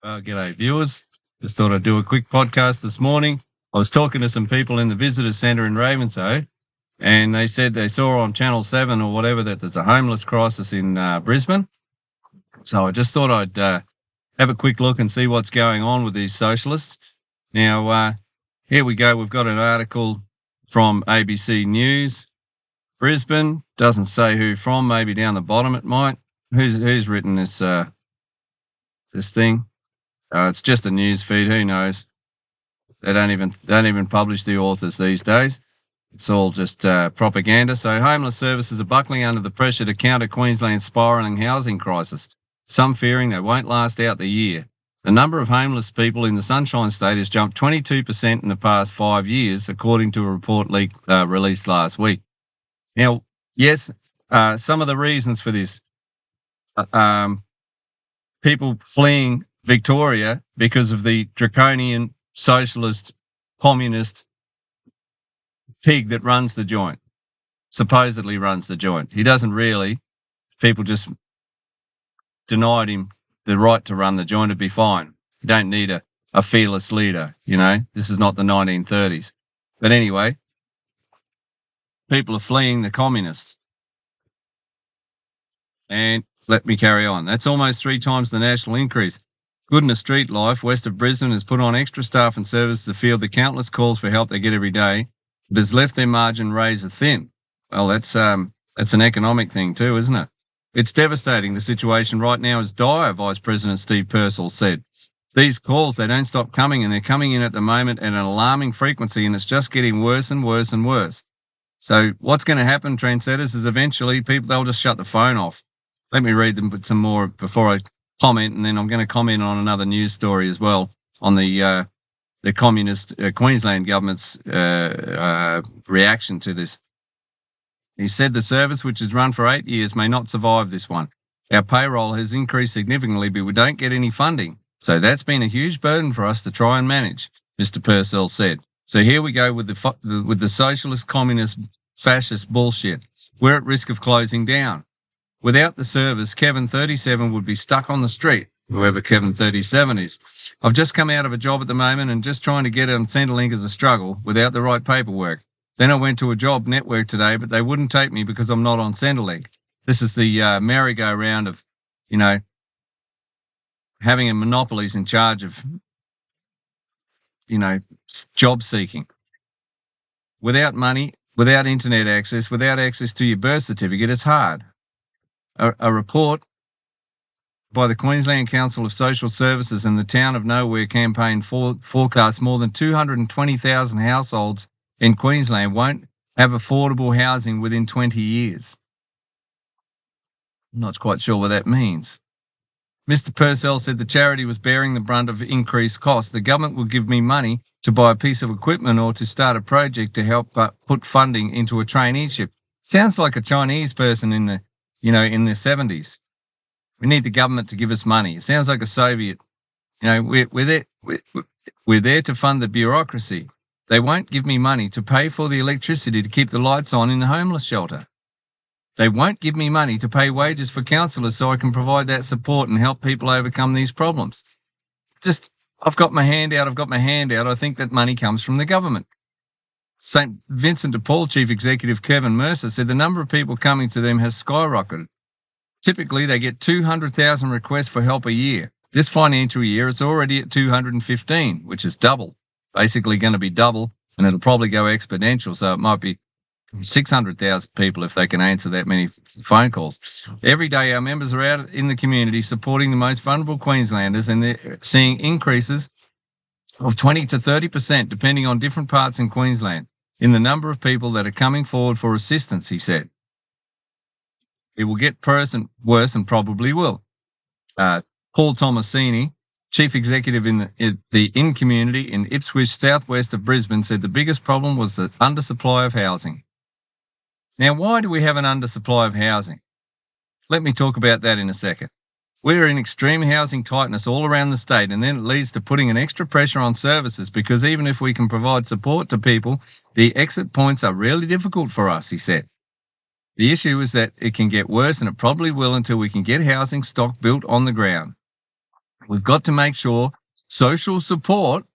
G'day, viewers. Just thought I'd do a quick podcast this morning. I was talking to some people in the visitor centre in Ravenshoe, and they said they saw on Channel 7 or whatever that there's a homeless crisis in Brisbane. So I just thought I'd have a quick look and see what's going on with these socialists. Now, here we go. We've got an article from ABC News. Brisbane, doesn't say who from, maybe down the bottom it might. Who's written this thing? It's just a news feed. Who knows? They don't even publish the authors these days. It's all just propaganda. So homeless services are buckling under the pressure to counter Queensland's spiralling housing crisis, some fearing they won't last out the year. The number of homeless people in the Sunshine State has jumped 22% in the past 5 years, according to a report released last week. Now, yes, some of the reasons for this, people fleeing Victoria because of the draconian socialist communist pig that runs the joint, supposedly runs the joint. He doesn't really. People just denied him the right to run the joint. It'd be fine. You don't need a fearless leader, you know. This is not the 1930s. But anyway, people are fleeing the communists. And let me carry on. That's almost 3 times the national increase. Goodness Street Life, west of Brisbane, has put on extra staff and service to field the countless calls for help they get every day, but has left their margin razor thin. Well, that's an economic thing too, isn't it? It's devastating. The situation right now is dire, Vice President Steve Purcell said. These calls, they don't stop coming, and they're coming in at the moment at an alarming frequency, and it's just getting worse and worse and worse. So what's going to happen, trendsetters, is eventually they'll just shut the phone off. Let me read them some more before I comment, and then I'm going to comment on another news story as well on the communist Queensland government's reaction to this. He said the service, which has run for 8 years, may not survive this one. Our payroll has increased significantly, but we don't get any funding. So that's been a huge burden for us to try and manage, Mr. Purcell said. So here we go with the socialist, communist, fascist bullshit. We're at risk of closing down. Without the service, Kevin, 37, would be stuck on the street, whoever Kevin, 37 is. I've just come out of a job at the moment and just trying to get on Centrelink is a struggle without the right paperwork. Then I went to a job network today, but they wouldn't take me because I'm not on Centrelink. This is the merry-go-round of, you know, having a monopolies in charge of, you know, job seeking. Without money, without internet access, without access to your birth certificate, it's hard. A report by the Queensland Council of Social Services and the Town of Nowhere campaign forecasts more than 220,000 households in Queensland won't have affordable housing within 20 years. I'm not quite sure what that means. Mr. Purcell said the charity was bearing the brunt of increased costs. The government will give me money to buy a piece of equipment or to start a project to help put funding into a traineeship. Sounds like a Chinese person in the 70s. We need the government to give us money. It sounds like a Soviet. You know, we're there to fund the bureaucracy. They won't give me money to pay for the electricity to keep the lights on in the homeless shelter. They won't give me money to pay wages for counsellors so I can provide that support and help people overcome these problems. I've got my hand out. I think that money comes from the government. St. Vincent de Paul Chief Executive Kevin Mercer said the number of people coming to them has skyrocketed. Typically, they get 200,000 requests for help a year. This financial year, it's already at 215, which is double. Basically going to be double, and it'll probably go exponential, so it might be 600,000 people if they can answer that many phone calls. Every day, our members are out in the community supporting the most vulnerable Queenslanders, and they're seeing increases of 20 to 30%, depending on different parts in Queensland, in the number of people that are coming forward for assistance, he said. It will get worse and probably will. Paul Tomasini, Chief Executive in the In community in Ipswich, southwest of Brisbane, said the biggest problem was the undersupply of housing. Now, why do we have an undersupply of housing? Let me talk about that in a second. We're in extreme housing tightness all around the state, and then it leads to putting an extra pressure on services because even if we can provide support to people, the exit points are really difficult for us, he said. The issue is that it can get worse, and it probably will until we can get housing stock built on the ground. We've got to make sure social support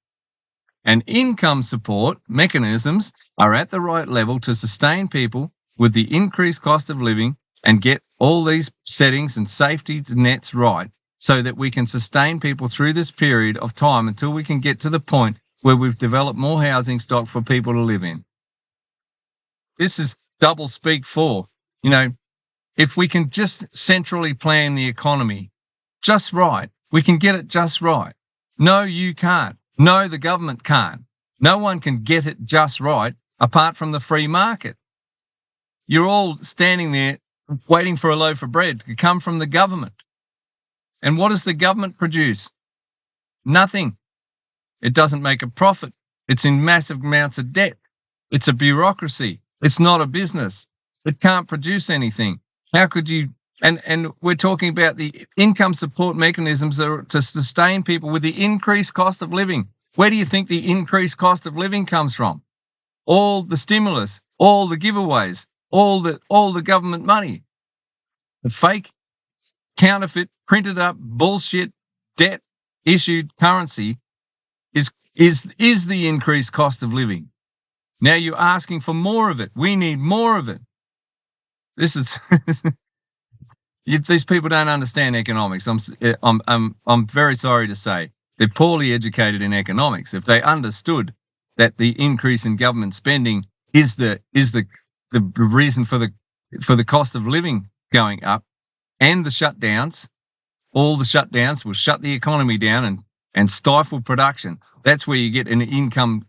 and income support mechanisms are at the right level to sustain people with the increased cost of living and get all these settings and safety nets right so that we can sustain people through this period of time until we can get to the point where we've developed more housing stock for people to live in. This is double speak for, if we can just centrally plan the economy just right, we can get it just right. No, you can't. No, the government can't. No one can get it just right apart from the free market. You're all standing there waiting for a loaf of bread to come from the government. And what does the government produce? Nothing. It doesn't make a profit. It's in massive amounts of debt. It's a bureaucracy. It's not a business. It can't produce anything. How could you? And we're talking about the income support mechanisms that are to sustain people with the increased cost of living. Where do you think the increased cost of living comes from? All the stimulus, all the giveaways, all the government money. The fake, counterfeit, printed up, bullshit, debt issued currency is the increased cost of living. Now you're asking for more of it. We need more of it. This is these people don't understand economics. I'm very sorry to say they're poorly educated in economics. If they understood that the increase in government spending is the reason for the cost of living going up, and the shutdowns, all the shutdowns will shut the economy down and stifle production. That's where you get an income,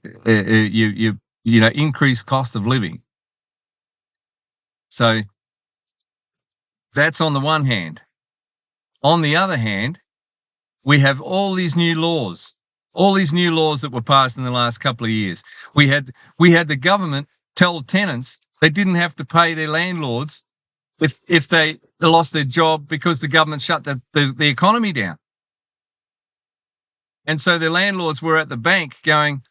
increased cost of living. So that's on the one hand. On the other hand, we have all these new laws that were passed in the last couple of years. We had the government tell tenants they didn't have to pay their landlords if they lost their job because the government shut the economy down. And so the landlords were at the bank going,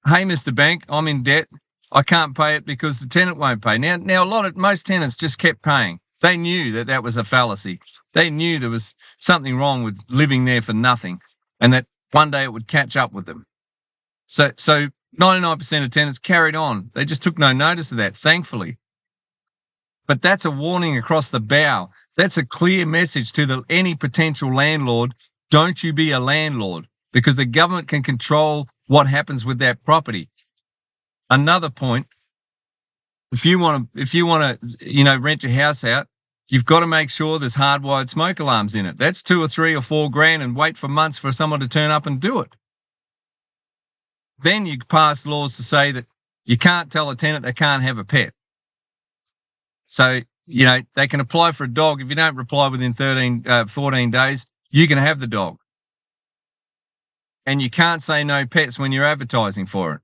"Hey, Mr. Bank, I'm in debt. I can't pay it because the tenant won't pay." Now most tenants just kept paying. They knew that was a fallacy. They knew there was something wrong with living there for nothing, and that one day it would catch up with them. So 99% of tenants carried on. They just took no notice of that, thankfully. But that's a warning across the bow. That's a clear message to any potential landlord. Don't you be a landlord, because the government can control what happens with that property. Another point, if you want to, rent your house out, you've got to make sure there's hardwired smoke alarms in it. That's $2 or $3 or $4 grand, and wait for months for someone to turn up and do it. Then you pass laws to say that you can't tell a tenant they can't have a pet. So, they can apply for a dog. If you don't reply within 14 days, you can have the dog. And you can't say no pets when you're advertising for it.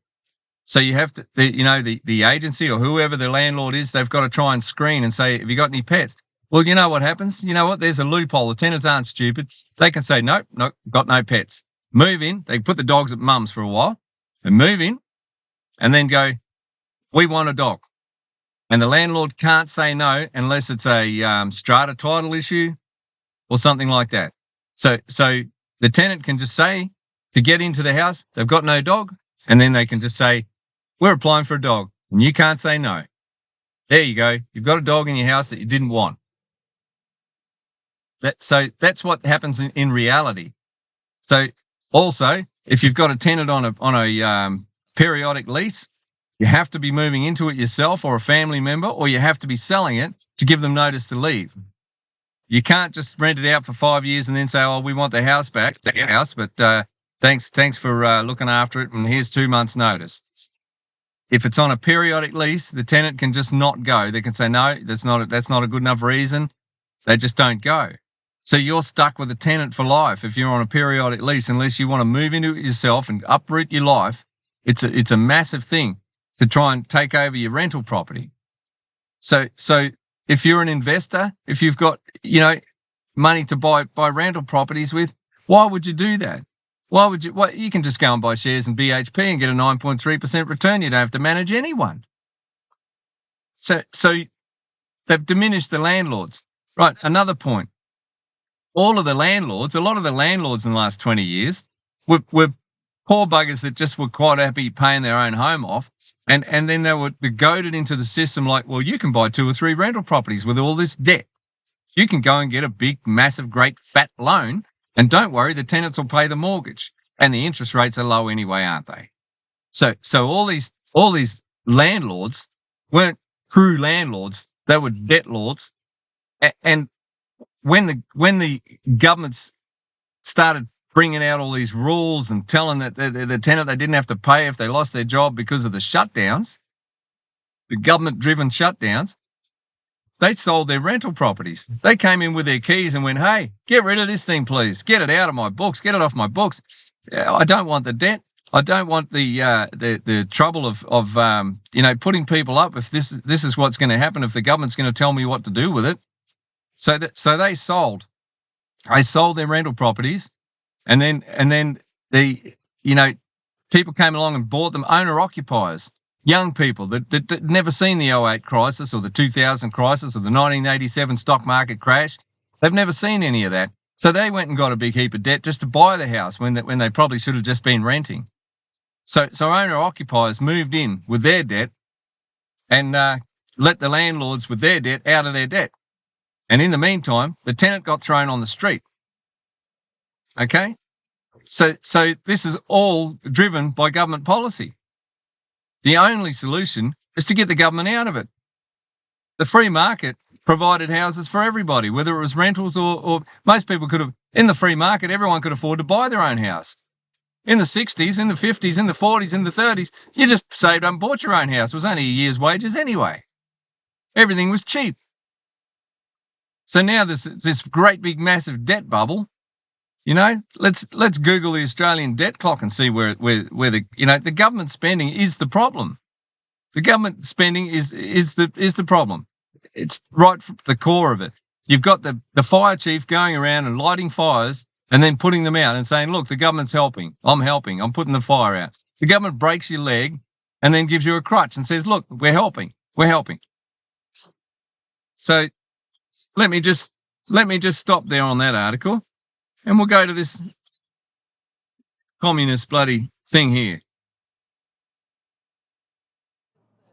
So you have to, the agency or whoever the landlord is, they've got to try and screen and say, "Have you got any pets?" Well, you know what happens? You know what? There's a loophole. The tenants aren't stupid. They can say, "Nope, got no pets." Move in. They put the dogs at mum's for a while and move in and then go, "We want a dog." And the landlord can't say no unless it's a strata title issue or something like that. So the tenant can just say, to get into the house, they've got no dog, and then they can just say, "We're applying for a dog," and you can't say no. There you go. You've got a dog in your house that you didn't want. So that's what happens in reality. So also, if you've got a tenant on a periodic lease, you have to be moving into it yourself or a family member, or you have to be selling it to give them notice to leave. You can't just rent it out for 5 years and then say, "Oh, we want the house back." It's your house, but thanks for looking after it, and here's 2 months' notice. If it's on a periodic lease, the tenant can just not go. They can say, "No, that's not a good enough reason." They just don't go. So you're stuck with a tenant for life if you're on a periodic lease, unless you want to move into it yourself and uproot your life. It's a massive thing to try and take over your rental property. So if you're an investor, if you've got, money to buy rental properties with, why would you do that? Why would you? You can just go and buy shares in BHP and get a 9.3% return. You don't have to manage anyone. So they've diminished the landlords. Right, another point. all of the landlords, a lot of the landlords in the last 20 years were poor buggers that just were quite happy paying their own home off. And then they were goaded into the system like, well, you can buy 2 or 3 rental properties with all this debt. You can go and get a big, massive, great, fat loan, and don't worry, the tenants will pay the mortgage. And the interest rates are low anyway, aren't they? So all these landlords weren't true landlords; they were debt lords. And when the governments started bringing out all these rules and telling that the tenant they didn't have to pay if they lost their job because of the shutdowns, the government-driven shutdowns, they sold their rental properties. They came in with their keys and went, "Hey, get rid of this thing, please. Get it out of my books. Get it off my books. I don't want the debt. I don't want the trouble of putting people up if this is what's going to happen if the government's going to tell me what to do with it." So they sold their rental properties, and then the people came along and bought them, owner occupiers, young people that never seen the 2008 crisis or the 2000 crisis or the 1987 stock market crash. They've never seen any of that. So they went and got a big heap of debt just to buy the house when they probably should have just been renting. So owner occupiers moved in with their debt and let the landlords with their debt out of their debt. And in the meantime, the tenant got thrown on the street. Okay? So this is all driven by government policy. The only solution is to get the government out of it. The free market provided houses for everybody, whether it was rentals or most people could have, in the free market, everyone could afford to buy their own house. In the 60s, in the 50s, in the 40s, in the 30s, you just saved up and bought your own house. It was only a year's wages anyway. Everything was cheap. So now this great big massive debt bubble, let's Google the Australian debt clock and see where the government spending is the problem. The government spending is the problem. It's right from the core of it. You've got the fire chief going around and lighting fires and then putting them out and saying, look, the government's helping. I'm helping. I'm putting the fire out. The government breaks your leg and then gives you a crutch and says, look, we're helping. We're helping. So let me just stop there on that article and we'll go to this communist bloody thing here.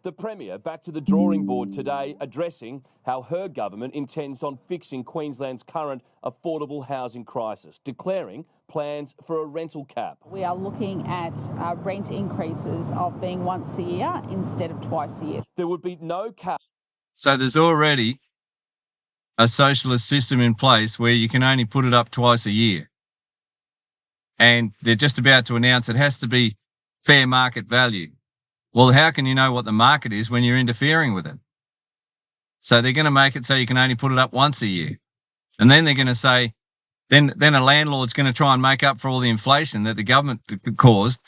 The Premier back to the drawing board today, addressing how her government intends on fixing Queensland's current affordable housing crisis, declaring plans for a rental cap. We are looking at rent increases of being once a year instead of twice a year. There would be no cap. So there's already a socialist system in place where you can only put it up twice a year. And they're just about to announce it has to be fair market value. Well, how can you know what the market is when you're interfering with it? So they're going to make it so you can only put it up once a year. And then they're going to say, then a landlord's going to try and make up for all the inflation that the government caused,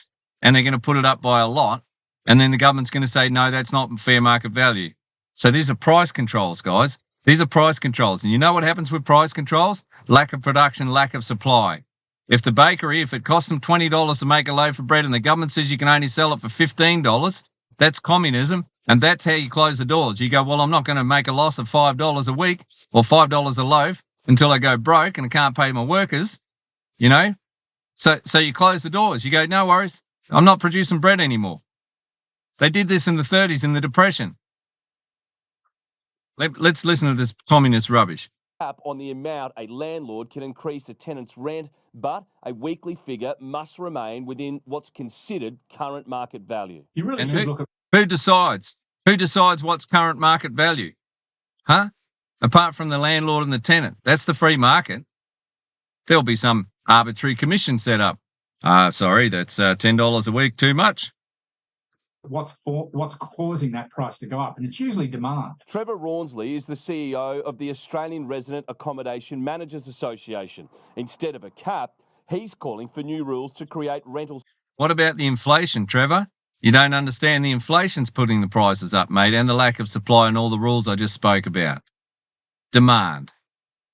and they're going to put it up by a lot. And then the government's going to say, no, that's not fair market value. So these are price controls, guys. These are price controls. And you know what happens with price controls? Lack of production, lack of supply. If the bakery, if it costs them $20 to make a loaf of bread and the government says you can only sell it for $15, that's communism. And that's how you close the doors. You go, well, I'm not going to make a loss of $5 a week or $5 a loaf until I go broke and I can't pay my workers, So you close the doors. You go, no worries. I'm not producing bread anymore. They did this in the 30s in the Depression. Let's listen to this communist rubbish. Cap on the amount a landlord can increase a tenant's rent, but a weekly figure must remain within what's considered current market value. You really should look at who decides? Who decides what's current market value? Huh? Apart from the landlord and the tenant. That's the free market. There'll be some arbitrary commission set up. Sorry, that's $10 a week too much. What's causing that price to go up, and it's usually demand. Trevor Rawnsley is the CEO of the Australian Resident Accommodation Managers Association. Instead of a cap, he's calling for new rules to create rentals. What about the inflation, Trevor? You don't understand the inflation's putting the prices up, mate, and the lack of supply and all the rules I just spoke about. Demand.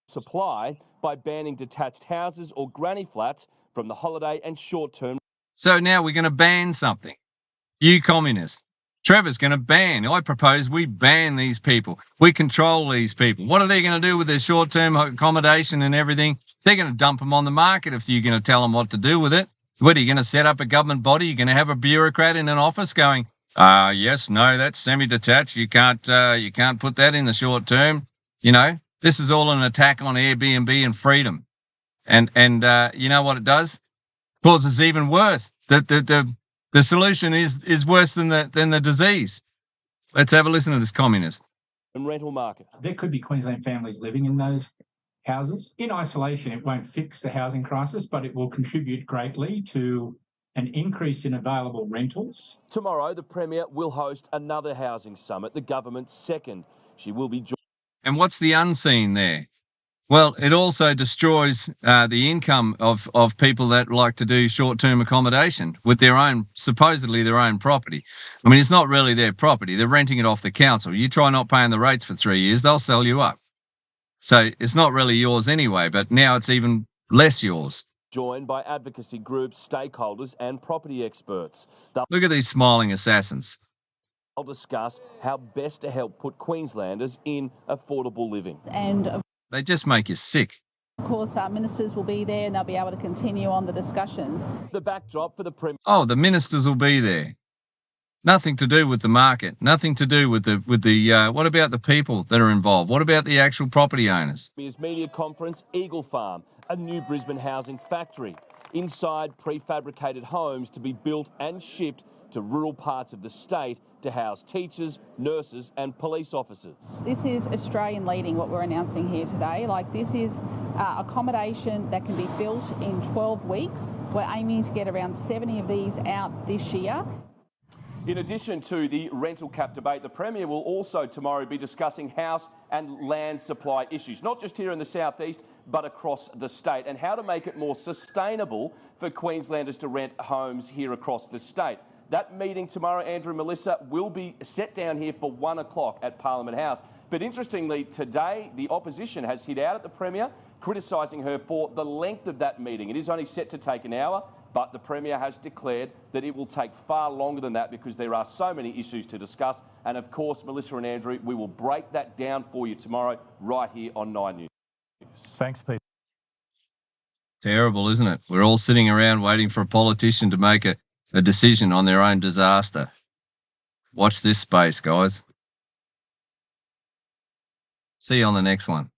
Supply by banning detached houses or granny flats from the holiday and short-term. So now we're going to ban something. You communists. Trevor's going to ban. I propose we ban these people. We control these people. What are they going to do with their short-term accommodation and everything? They're going to dump them on the market if you're going to tell them what to do with it. What, are you going to set up a government body? You're going to have a bureaucrat in an office going, yes, no, that's semi-detached. You can't put that in the short term. You know, this is all an attack on Airbnb and freedom. And you know what it does? Causes even worse. The solution is worse than the disease. Let's have a listen to this communist. And rental market. There could be Queensland families living in those houses. In isolation, it won't fix the housing crisis, but it will contribute greatly to an increase in available rentals. Tomorrow, the Premier will host another housing summit, the government's second. She will be joined. And what's the unseen there? Well, it also destroys the income of people that like to do short-term accommodation with their own, supposedly their own property. I mean, it's not really their property. They're renting it off the council. You try not paying the rates for 3 years, they'll sell you up. So it's not really yours anyway, but now it's even less yours. Joined by advocacy groups, stakeholders and property experts. Look at these smiling assassins. They'll discuss how best to help put Queenslanders in affordable living. And they just make you sick. of course, our ministers will be there and they'll be able to continue on the discussions. The backdrop for the Premier. Oh, the ministers will be there. Nothing to do with the market. Nothing to do with the. What about the people that are involved? What about the actual property owners? Media conference, Eagle Farm, a new Brisbane housing factory. Inside, prefabricated homes to be built and shipped to rural parts of the state to house teachers, nurses and police officers. This is Australian leading, what we're announcing here today. Like, this is accommodation that can be built in 12 weeks. We're aiming to get around 70 of these out this year. In addition to the rental cap debate, the Premier will also tomorrow be discussing house and land supply issues, not just here in the southeast, but across the state, and how to make it more sustainable for Queenslanders to rent homes here across the state. That meeting tomorrow, Andrew and Melissa, will be set down here for 1 o'clock at Parliament House. But interestingly, today, the opposition has hit out at the Premier, criticising her for the length of that meeting. It is only set to take an hour, but the Premier has declared that it will take far longer than that because there are so many issues to discuss. And of course, Melissa and Andrew, we will break that down for you tomorrow right here on 9 News. Thanks, Pete. Terrible, isn't it? We're all sitting around waiting for a politician to make a decision on their own disaster. Watch this space, guys. See you on the next one.